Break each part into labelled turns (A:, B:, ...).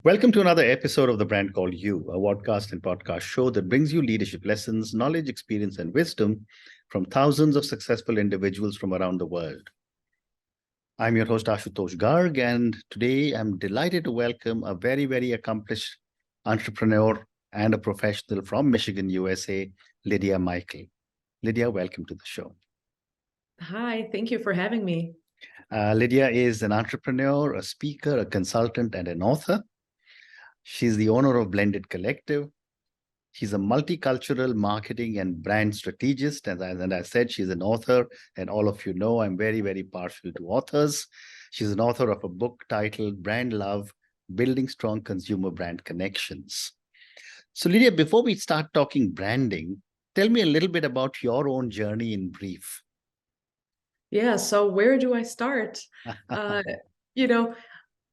A: Welcome to another episode of The Brand Called You, a podcast and podcast show that brings you leadership lessons, knowledge, experience, and wisdom from thousands of successful individuals from around the world. I'm your host, Ashutosh Garg, and today I'm delighted to welcome a very, very accomplished entrepreneur and a professional from Michigan, USA, Lydia Michael. Lydia, welcome to the show.
B: Hi, thank you for having me.
A: Lydia is an entrepreneur, a speaker, a consultant, and an author. She's the owner of Blended Collective. She's a multicultural marketing and brand strategist. And I said, she's an author. And all of you know, I'm very, very partial to authors. She's an author of a book titled Brand Love, Building Strong Consumer Brand Connections. So Lydia, before we start talking branding, tell me a little bit about your own journey in brief.
B: Yeah, so where do I start?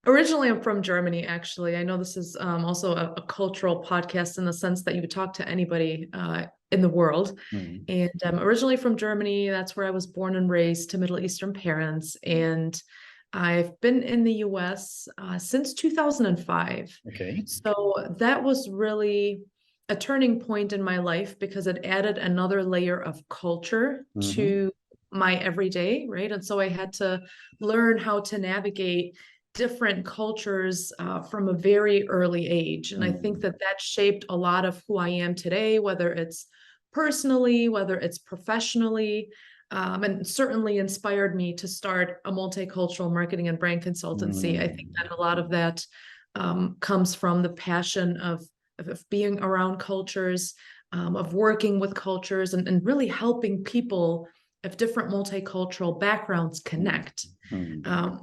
B: Originally I'm from Germany, actually. I know this is also a cultural podcast in the sense that you would talk to anybody in the world. And originally from Germany, that's where I was born and raised to Middle Eastern parents. And I've been in the US since 2005.
A: Okay.
B: So that was really a turning point in my life because it added another layer of culture to my everyday, right? And so I had to learn how to navigate different cultures from a very early age. And I think that shaped a lot of who I am today, whether it's personally, whether it's professionally, and certainly inspired me to start a multicultural marketing and brand consultancy. I think that a lot of that comes from the passion of being around cultures, of working with cultures, and really helping people of different multicultural backgrounds connect,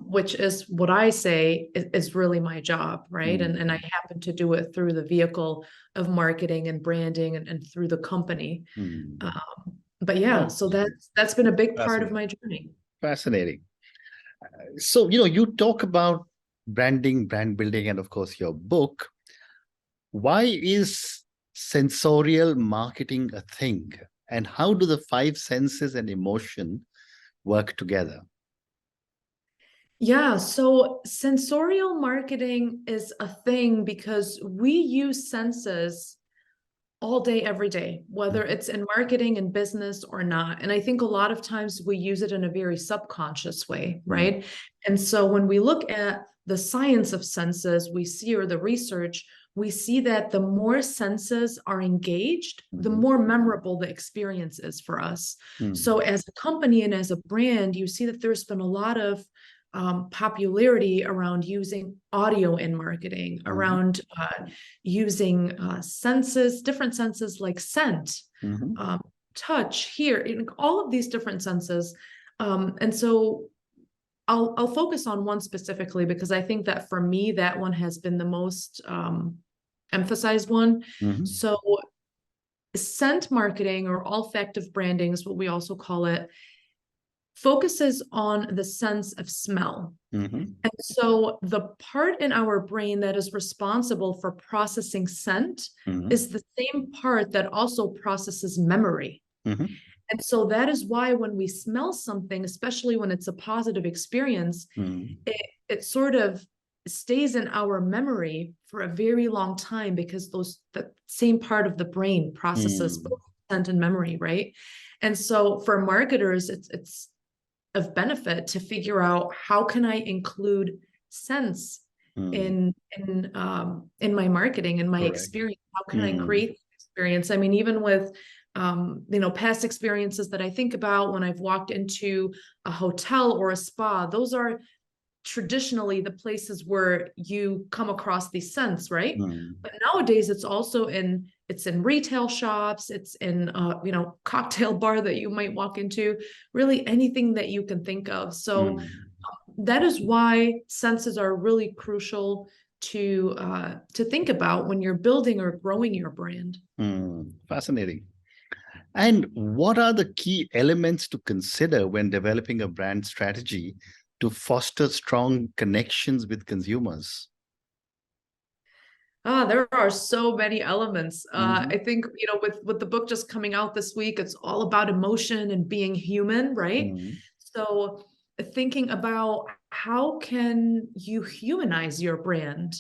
B: which is what I say is really my job, right? And I happen to do it through the vehicle of marketing and branding and through the company. But yeah, so that's been a big part of my journey.
A: Fascinating. So, you talk about branding, brand building, and of course your book. Why is sensorial marketing a thing? And how do the five senses and emotion work together?
B: Yeah, so sensorial marketing is a thing because we use senses all day, every day, whether it's in marketing and business or not. And I think a lot of times we use it in a very subconscious way, right? And so when we look at the science of senses, we see, or the research, we see that the more senses are engaged, the more memorable the experience is for us. So as a company and as a brand, you see that there's been a lot of popularity around using audio in marketing, around using senses, different senses like scent, touch, hear, all of these different senses. And so I'll focus on one specifically because I think that for me, that one has been the most emphasized one. So scent marketing, or olfactive branding is what we also call it, focuses on the sense of smell. And so the part in our brain that is responsible for processing scent is the same part that also processes memory. And so that is why when we smell something, especially when it's a positive experience, it sort of stays in our memory for a very long time because the same part of the brain processes both scent and memory, right? And so for marketers, it's of benefit to figure out how can I include sense in my marketing and my experience. How can I create experience? I mean, even with past experiences that I think about when I've walked into a hotel or a spa, those are traditionally the places where you come across these scents, right? But nowadays it's also in retail shops, it's in cocktail bar that you might walk into, really anything that you can think of. So that is why senses are really crucial to think about when you're building or growing your brand.
A: Fascinating. And what are the key elements to consider when developing a brand strategy to foster strong connections with consumers?
B: There are so many elements. I think, with the book just coming out this week, it's all about emotion and being human, right? So thinking about how can you humanize your brand.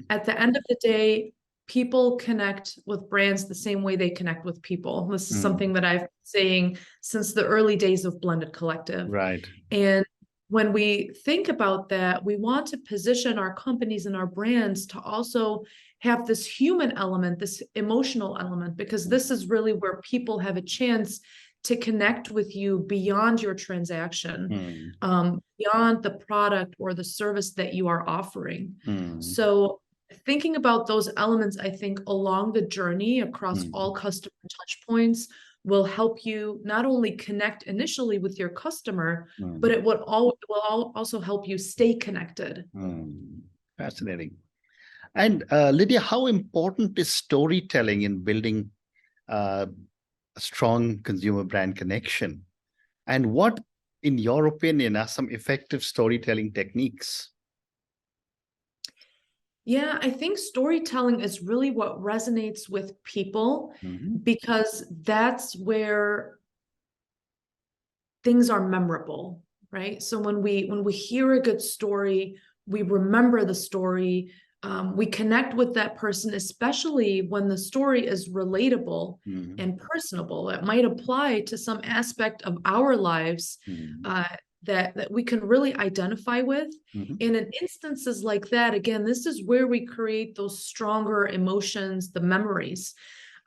B: At the end of the day, people connect with brands the same way they connect with people. This is something that I've been saying since the early days of Blended Collective.
A: Right.
B: And when we think about that, we want to position our companies and our brands to also have this human element, this emotional element, because this is really where people have a chance to connect with you beyond your transaction, beyond the product or the service that you are offering. So thinking about those elements, I think along the journey across all customer touch points will help you not only connect initially with your customer, but it will also help you stay connected.
A: Fascinating. And Lydia, how important is storytelling in building a strong consumer brand connection? And what, in your opinion, are some effective storytelling techniques?
B: Yeah, I think storytelling is really what resonates with people, because that's where things are memorable, right? So when we hear a good story, we remember the story, we connect with that person, especially when the story is relatable and personable. It might apply to some aspect of our lives that we can really identify with. And in instances like that, again, this is where we create those stronger emotions, the memories.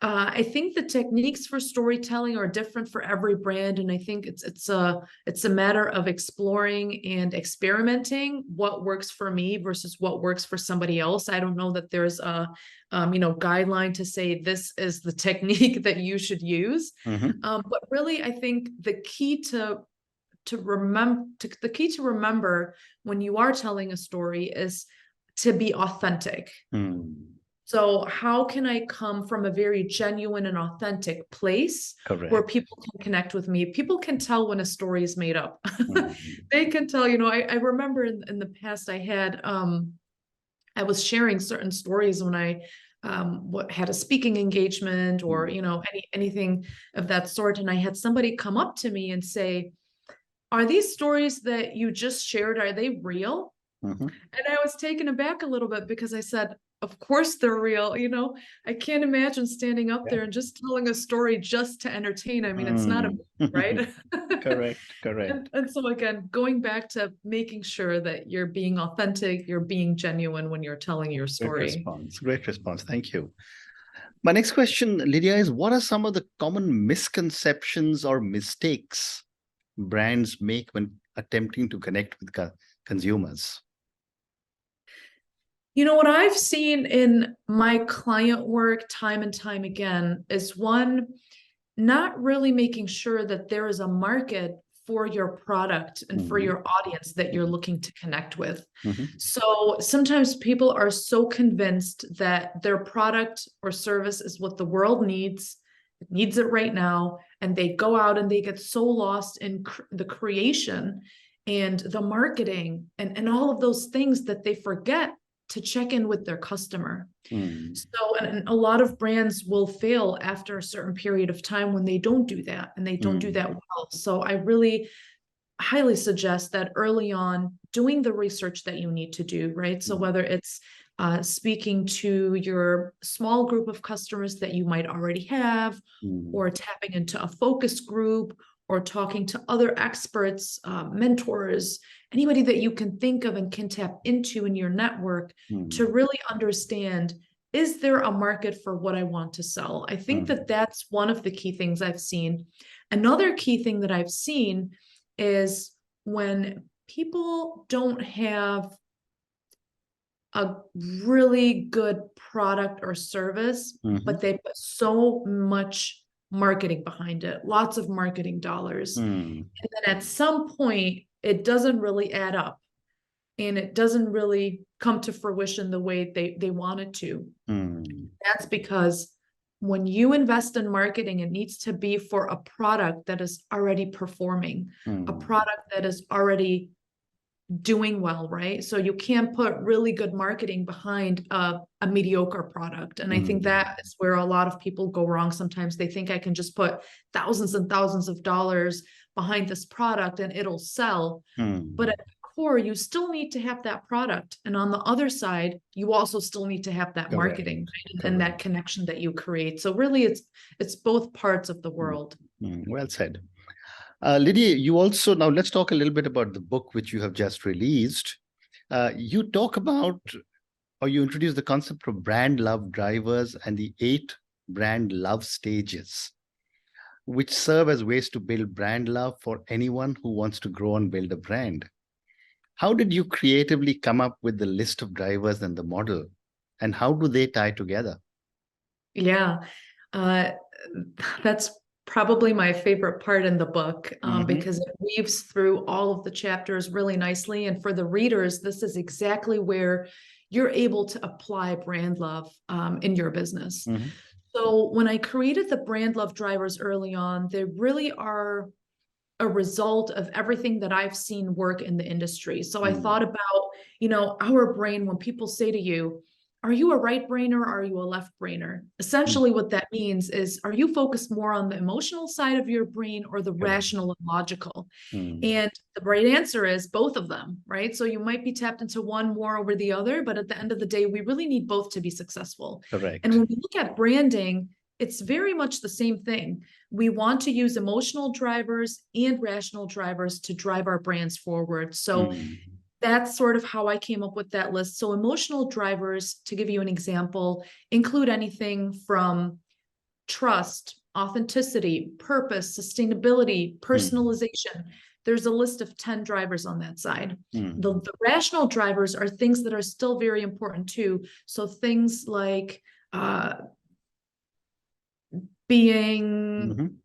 B: I think the techniques for storytelling are different for every brand, and I think it's a matter of exploring and experimenting what works for me versus what works for somebody else. I don't know that there's a guideline to say this is the technique that you should use, but really, I think the key to remember when you are telling a story is to be authentic. So how can I come from a very genuine and authentic place where people can connect with me? People can tell when a story is made up. They can tell, I remember in the past I was sharing certain stories when I had a speaking engagement or, anything of that sort. And I had somebody come up to me and say, "Are these stories that you just shared, are they real?" And I was taken aback a little bit because I said, of course they're real. I can't imagine standing up there and just telling a story just to entertain. I mean, it's not a right?
A: Correct.
B: And so again, going back to making sure that you're being authentic, you're being genuine when you're telling your story.
A: Great response. Thank you. My next question, Lydia, is what are some of the common misconceptions or mistakes brands make when attempting to connect with consumers?
B: What I've seen in my client work time and time again is one, not really making sure that there is a market for your product and for your audience that you're looking to connect with. So sometimes people are so convinced that their product or service is what the world needs. It needs it right now. And they go out and they get so lost in the creation and the marketing and all of those things that they forget to check in with their customer. So, and a lot of brands will fail after a certain period of time when they don't do that, and they don't do that well. So I really highly suggest that early on, doing the research that you need to do, right? So whether it's speaking to your small group of customers that you might already have, or tapping into a focus group, or talking to other experts, mentors, anybody that you can think of and can tap into in your network to really understand, is there a market for what I want to sell? I think that that's one of the key things I've seen. Another key thing that I've seen is when people don't have a really good product or service, but they put so much marketing behind it, lots of marketing dollars. And then at some point, it doesn't really add up and it doesn't really come to fruition the way they want it to. That's because when you invest in marketing, it needs to be for a product that is already performing, a product that is already doing well, right? So you can't put really good marketing behind a mediocre product. And I think that is where a lot of people go wrong. Sometimes they think I can just put thousands and thousands of dollars behind this product and it'll sell. But at the core, you still need to have that product. And on the other side, you also still need to have that marketing and that connection that you create. So really it's both parts of the world.
A: Well said. Lydia, you also, now let's talk a little bit about the book which you have just released. You talk about, or you introduce the concept of brand love drivers and the 8 brand love stages, which serve as ways to build brand love for anyone who wants to grow and build a brand. How did you creatively come up with the list of drivers and the model, and how do they tie together?
B: Yeah, that's probably my favorite part in the book, because it weaves through all of the chapters really nicely. And for the readers, this is exactly where you're able to apply brand love in your business. So when I created the brand love drivers early on, they really are a result of everything that I've seen work in the industry. So I thought about, our brain, when people say to you, are you a right brainer or are you a left brainer? Essentially, what that means is, are you focused more on the emotional side of your brain or the rational and logical? And the right answer is both of them, right? So you might be tapped into one more over the other, but at the end of the day, we really need both to be successful.
A: Correct.
B: And when we look at branding, it's very much the same thing. We want to use emotional drivers and rational drivers to drive our brands forward. So that's sort of how I came up with that list. So emotional drivers, to give you an example, include anything from trust, authenticity, purpose, sustainability, personalization. There's a list of 10 drivers on that side. The rational drivers are things that are still very important too. So things like being,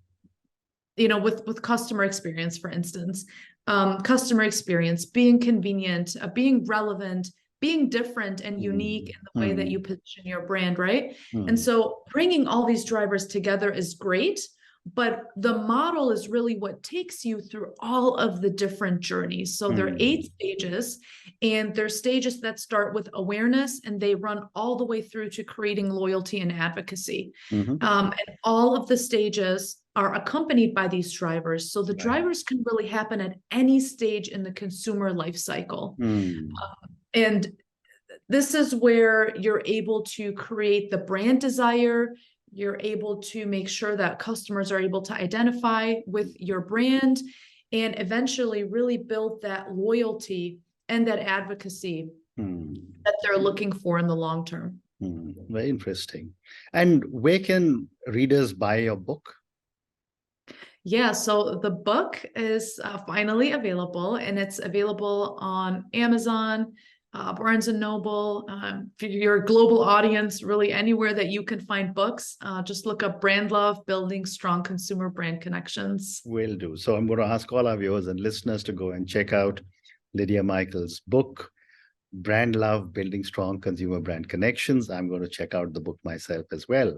B: with customer experience, for instance, customer experience, being convenient, being relevant, being different and unique in the way that you position your brand, right? And so bringing all these drivers together is great, but the model is really what takes you through all of the different journeys. So there are 8 stages, and they're stages that start with awareness and they run all the way through to creating loyalty and advocacy. And all of the stages are accompanied by these drivers. So the drivers can really happen at any stage in the consumer life cycle. And this is where you're able to create the brand desire. You're able to make sure that customers are able to identify with your brand and eventually really build that loyalty and that advocacy that they're looking for in the long term.
A: Very interesting. And where can readers buy your book?
B: Yeah, so the book is finally available, and it's available on Amazon, Barnes and Noble, for your global audience, really anywhere that you can find books. Just look up Brand Love, Building Strong Consumer Brand Connections.
A: Will do. So I'm going to ask all our viewers and listeners to go and check out Lydia Michael's book, Brand Love, Building Strong Consumer Brand Connections. I'm going to check out the book myself as well.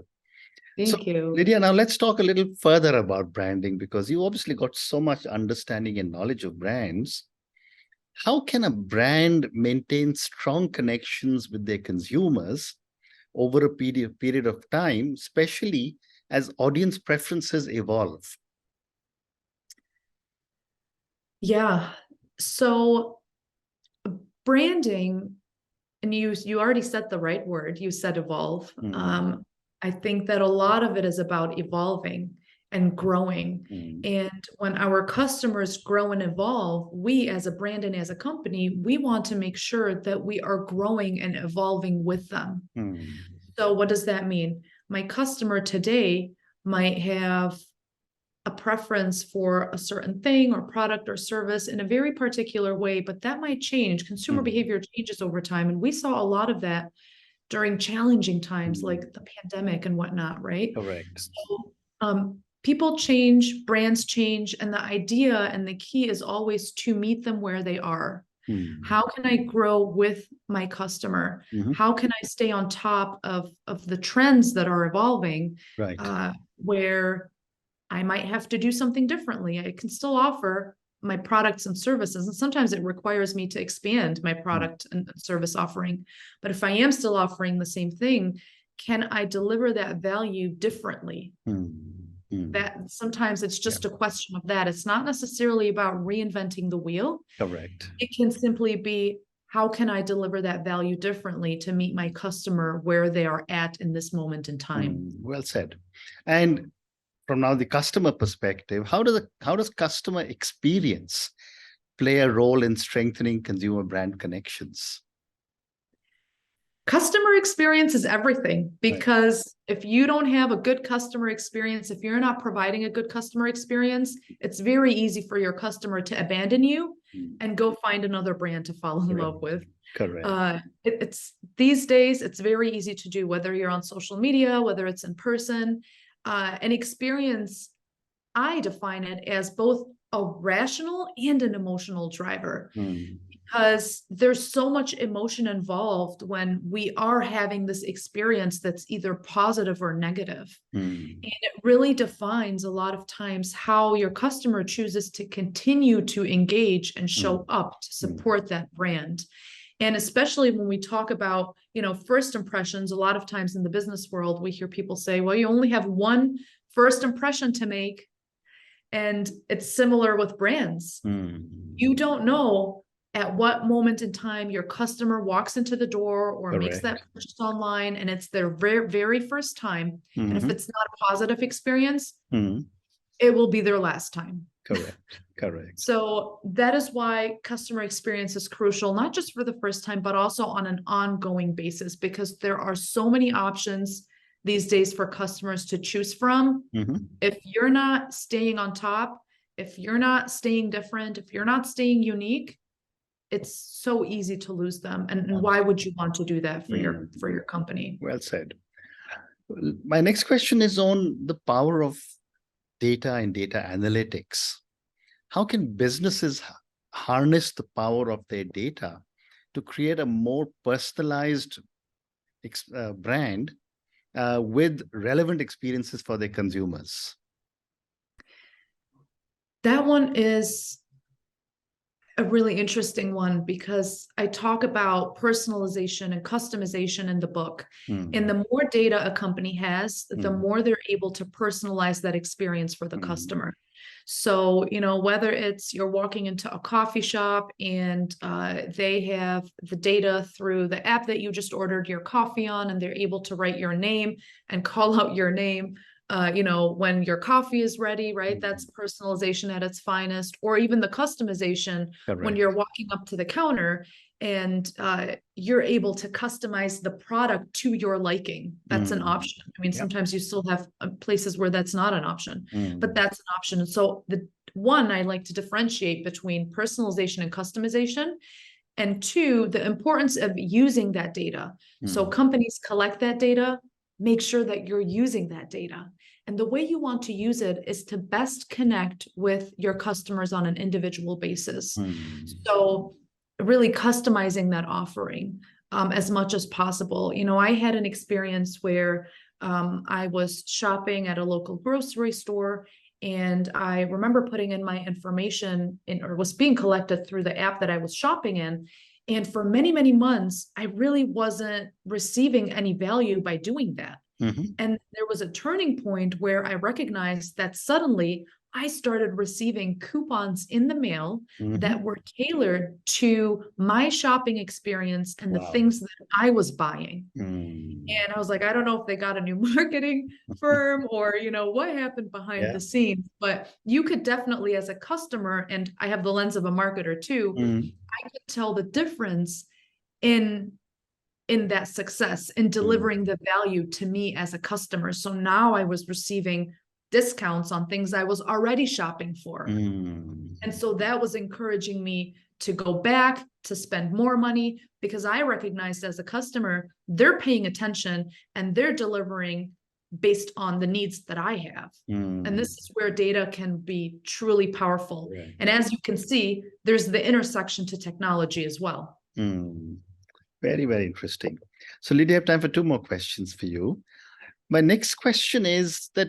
B: Thank you.
A: Lydia, now let's talk a little further about branding, because you obviously got so much understanding and knowledge of brands. How can a brand maintain strong connections with their consumers over a period of time, especially as audience preferences evolve?
B: Yeah. So branding, and you already said the right word. You said evolve. I think that a lot of it is about evolving and growing. And when our customers grow and evolve, we as a brand and as a company, we want to make sure that we are growing and evolving with them. So what does that mean? My customer today might have a preference for a certain thing or product or service in a very particular way, but that might change. Consumer behavior changes over time. And we saw a lot of that during challenging times like the pandemic and whatnot, right?
A: Correct.
B: So people change, brands change, and the idea and the key is always to meet them where they are. How can I grow with my customer? How can I stay on top of the trends that are evolving, where I might have to do something differently? I can still offer my products and services. And sometimes it requires me to expand my product and service offering. But if I am still offering the same thing, can I deliver that value differently? That sometimes it's just a question of that. It's not necessarily about reinventing the wheel.
A: Correct.
B: It can simply be, how can I deliver that value differently to meet my customer where they are at in this moment in time?
A: Well said. And from now the customer perspective, how does customer experience play a role in strengthening consumer brand connections?
B: Customer experience is everything, because if you don't have a good customer experience, if you're not providing a good customer experience, it's very easy for your customer to abandon you and go find another brand to fall in love with.
A: Correct.
B: It's these days, it's very easy to do, whether you're on social media, whether it's in person. An experience, I define it as both a rational and an emotional driver. Because there's so much emotion involved when we are having this experience that's either positive or negative. And it really defines a lot of times how your customer chooses to continue to engage and show up to support that brand. And especially when we talk about, first impressions, a lot of times in the business world, we hear people say, well, you only have one first impression to make. And it's similar with brands. You don't know at what moment in time your customer walks into the door or makes that purchase online, and it's their very, very first time. And if it's not a positive experience, it will be their last time.
A: Correct.
B: So that is why customer experience is crucial, not just for the first time, but also on an ongoing basis, because there are so many options these days for customers to choose from. If you're not staying on top, if you're not staying different, if you're not staying unique, it's so easy to lose them. And why would you want to do that for your company?
A: Well said. My next question is on the power of data and data analytics. How can businesses harness the power of their data to create a more personalized brand with relevant experiences for their consumers?
B: That one is a really interesting one, because I talk about personalization and customization in the book. And the more data a company has, the more they're able to personalize that experience for the customer. So, whether it's you're walking into a coffee shop and they have the data through the app that you just ordered your coffee on, and they're able to write your name and call out your name, when your coffee is ready, right? That's personalization at its finest. Or even the customization when you're walking up to the counter and you're able to customize the product to your liking. That's an option. I mean, sometimes you still have places where that's not an option, but that's an option. And so the one, I like to differentiate between personalization and customization. And two, the importance of using that data. So companies collect that data, make sure that you're using that data. And the way you want to use it is to best connect with your customers on an individual basis. So really customizing that offering as much as possible. I had an experience where I was shopping at a local grocery store, and I remember putting in my information or was being collected through the app that I was shopping in. And for many, many months, I really wasn't receiving any value by doing that. And there was a turning point where I recognized that suddenly I started receiving coupons in the mail that were tailored to my shopping experience and the things that I was buying. And I was like, I don't know if they got a new marketing firm or, what happened behind the scenes, but you could definitely, as a customer, and I have the lens of a marketer too, I could tell the difference in that success in delivering the value to me as a customer. So now I was receiving discounts on things I was already shopping for. And so that was encouraging me to go back, to spend more money, because I recognized as a customer, they're paying attention and they're delivering based on the needs that I have. And this is where data can be truly powerful. And as you can see, there's the intersection to technology as well.
A: Very, very interesting. So Lydia, I have time for two more questions for you. My next question is that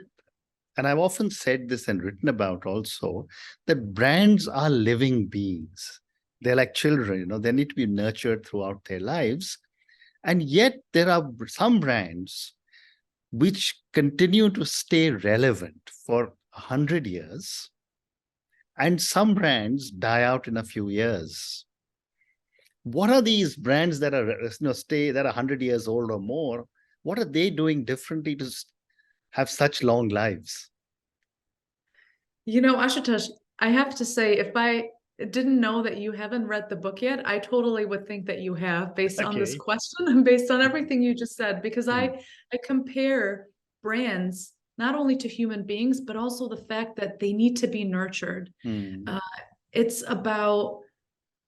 A: and I've often said this and written about also, that brands are living beings. They're like children, they need to be nurtured throughout their lives. And yet there are some brands which continue to stay relevant for 100 years, and some brands die out in a few years. What are these brands that are stay that are 100 years old or more? What are they doing differently to have such long lives?
B: Ashutosh, I have to say, if I didn't know that you haven't read the book yet, I totally would think that you have, based on this
A: Okay.
B: question and based on everything you just said, because
A: Hmm.
B: I compare brands not only to human beings, but also the fact that they need to be nurtured.
A: Hmm.
B: Uh, it's about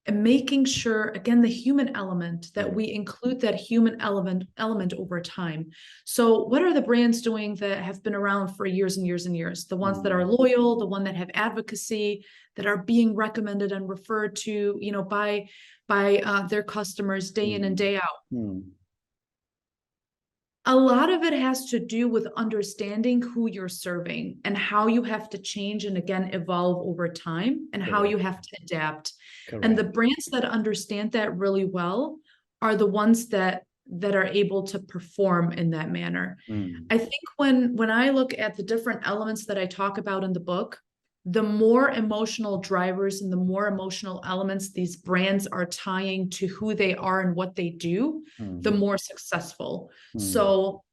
B: making sure, again, the human element, that we include that human element over time. So what are the brands doing that have been around for years and years and years? The ones that are loyal, the one that have advocacy, that are being recommended and referred to, by their customers day in and day out.
A: Hmm.
B: A lot of it has to do with understanding who you're serving and how you have to change and, again, evolve over time, and how you have to adapt. And the
A: Correct.
B: brands that understand that really well are the ones that are able to perform in that manner.
A: Hmm.
B: I think when I look at the different elements that I talk about in the book, the more emotional drivers and the more emotional elements these brands are tying to who they are and what they do, the more successful. So,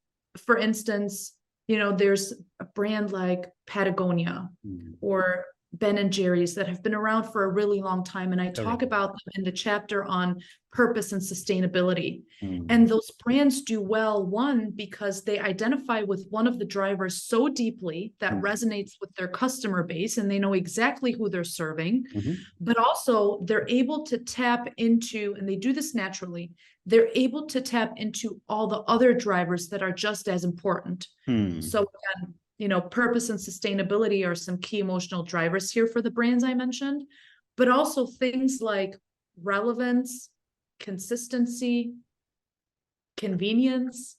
B: for instance, there's a brand like Patagonia or Ben and Jerry's that have been around for a really long time. And I talk about them in the chapter on purpose and sustainability. And those brands do well, one, because they identify with one of the drivers so deeply that resonates with their customer base, and they know exactly who they're serving. But also they're able to tap into, and they do this naturally, they're able to tap into all the other drivers that are just as important. So again, purpose and sustainability are some key emotional drivers here for the brands I mentioned, but also things like relevance, consistency, convenience.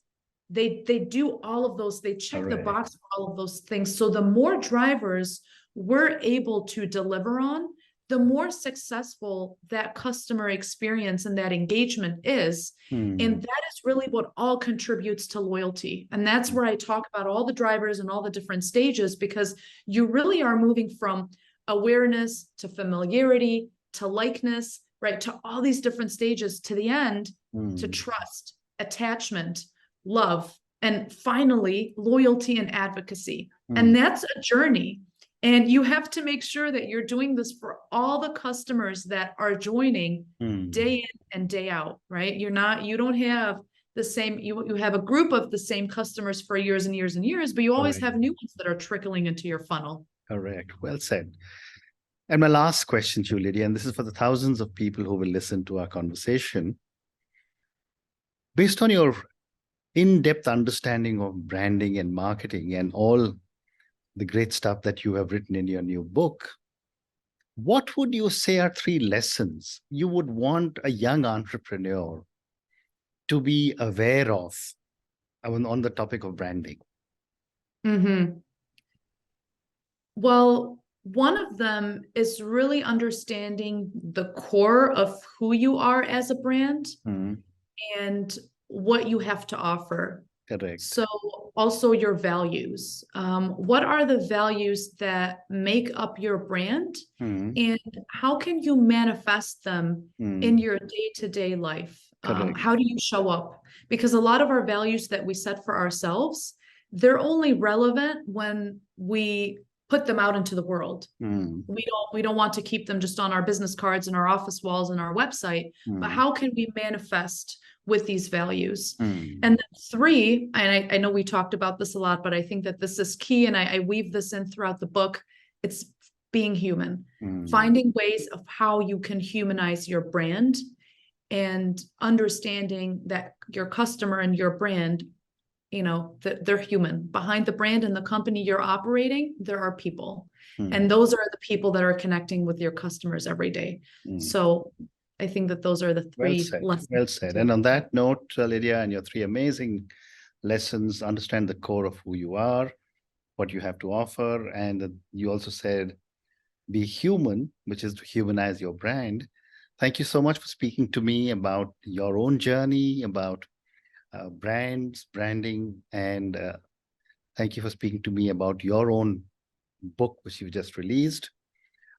B: They do all of those. They check the box for all of those things. So the more drivers we're able to deliver on, the more successful that customer experience and that engagement is. And that is really what all contributes to loyalty. And that's where I talk about all the drivers and all the different stages, because you really are moving from awareness to familiarity to likeness, right? To all these different stages, to the end, to trust, attachment, love, and finally, loyalty and advocacy. And that's a journey. And you have to make sure that you're doing this for all the customers that are joining day in and day out, right? You don't have the same, you have a group of the same customers for years and years and years, but you always have new ones that are trickling into your funnel.
A: Correct. Well said. And my last question to you, Lydia, and this is for the thousands of people who will listen to our conversation. Based on your in-depth understanding of branding and marketing and all the great stuff that you have written in your new book, what would you say are 3 lessons you would want a young entrepreneur to be aware of on the topic of branding?
B: Well, one of them is really understanding the core of who you are as a brand and what you have to offer.
A: Correct.
B: So also your values. What are the values that make up your brand, and how can you manifest them in your day-to-day life? How do you show up? Because a lot of our values that we set for ourselves, they're only relevant when we put them out into the world. We don't want to keep them just on our business cards and our office walls and our website, but how can we manifest with these values? And then 3, and I know we talked about this a lot, but I think that this is key, and I weave this in throughout the book. It's being human, finding ways of how you can humanize your brand, and understanding that your customer and your brand, that they're human. Behind the brand and the company you're operating, there are people. And those are the people that are connecting with your customers every day. So I think that those are the 3 lessons.
A: Well said. And on that note, Lydia, and your 3 amazing lessons, understand the core of who you are, what you have to offer. And you also said, be human, which is to humanize your brand. Thank you so much for speaking to me about your own journey, about brands, branding, and thank you for speaking to me about your own book, which you just released.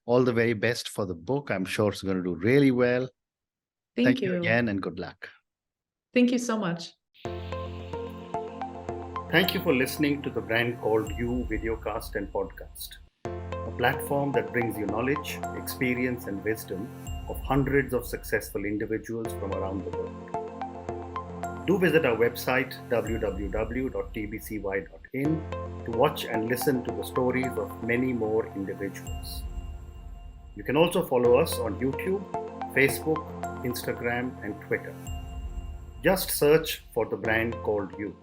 A: All the very best for the book. I'm sure it's going to do really well.
B: Thank
A: Thank you
B: you.
A: again and good luck.
B: Thank you so much.
A: Thank you for listening to the Brand Called You videocast and podcast, a platform that brings you knowledge, experience, and wisdom of hundreds of successful individuals from around the world. Do visit our website www.tbcy.in to watch and listen to the stories of many more individuals. You can also follow us on YouTube, Facebook, Instagram, and Twitter. Just search for the Brand Called You.